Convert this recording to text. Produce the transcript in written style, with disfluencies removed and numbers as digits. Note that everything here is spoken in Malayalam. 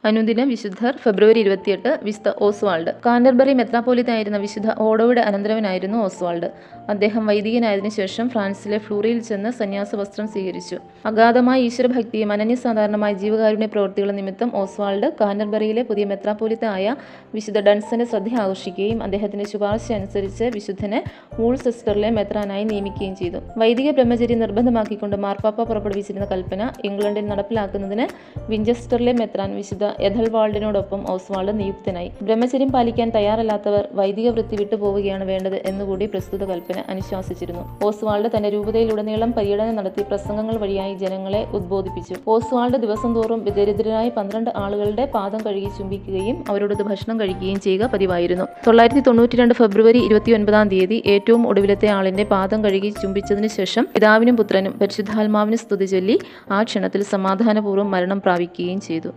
അനുദിന വിശുദ്ധർ ഫെബ്രുവരി 28 വിശുദ്ധ ഓസ്വാൾഡ്. കാന്റർബറി മെത്രാപ്പോലിത്തായിരുന്ന വിശുദ്ധ ഓഡോയുടെ അനന്തരവനായിരുന്നു ഓസ്വാൾഡ്. അദ്ദേഹം വൈദികനായതിനു ശേഷം ഫ്രാൻസിലെ ഫ്ലൂറിയിൽ ചെന്ന് സന്യാസ വസ്ത്രം സ്വീകരിച്ചു. അഗാധമായ ഈശ്വരഭക്തിയും അനന്യസാധാരണമായ ജീവകാരുണ്യ പ്രവൃത്തികളും നിമിത്തം ഓസ്വാൾഡ് കാന്റർബറിയിലെ പുതിയ മെത്രാപ്പോലിത്ത ആയ വിശുദ്ധ ഡൺസന്റെ ശ്രദ്ധ ആകർഷിക്കുകയും അദ്ദേഹത്തിന്റെ ശുപാർശ അനുസരിച്ച് വിശുദ്ധനെ വൂൾസെസ്റ്ററിലെ മെത്രാനായി നിയമിക്കുകയും ചെയ്തു. വൈദിക ബ്രഹ്മചര്യം നിർബന്ധമാക്കിക്കൊണ്ട് മാർപ്പാപ്പ പുറപ്പെടുവിച്ചിരുന്ന കൽപ്പന ഇംഗ്ലണ്ടിൽ നടപ്പിലാക്കുന്നതിന് വിഞ്ചസ്റ്ററിലെ മെത്രാൻ വിശുദ്ധ എഥൽവാൾഡിനോടൊപ്പം ഓസ്വാൾഡ് നിയുക്തനായി. ബ്രഹ്മചര്യം പാലിക്കാൻ തയ്യാറല്ലാത്തവർ വൈദിക വൃത്തി വിട്ടുപോവുകയാണ് വേണ്ടത് എന്നുകൂടി പ്രസ്തുത കൽപ്പന അനുശാസിച്ചിരുന്നു. ഓസ്വാൾഡ് തന്റെ രൂപതയിലുടനീളം പര്യടനം നടത്തി പ്രസംഗങ്ങൾ വഴിയായി ജനങ്ങളെ ഉദ്ബോധിപ്പിച്ചു. ഓസ്വാൾഡ് ദിവസം തോറും ദരിദ്രരായ 12 ആളുകളുടെ പാദം കഴുകി ചുംബിക്കുകയും അവരോടൊത്ത് ഭക്ഷണം കഴിക്കുകയും ചെയ്യുക പതിവായിരുന്നു. 992 ഫെബ്രുവരി 29 ഏറ്റവും ഒടുവിലത്തെ ആളിന്റെ പാദം കഴുകി ചുംബിച്ചതിനു ശേഷം പിതാവിനും പുത്രനും പരിശുദ്ധാത്മാവിനും സ്തുതി ചൊല്ലി ആ ക്ഷണത്തിൽ സമാധാനപൂർവ്വം മരണം പ്രാപിക്കുകയും ചെയ്തു.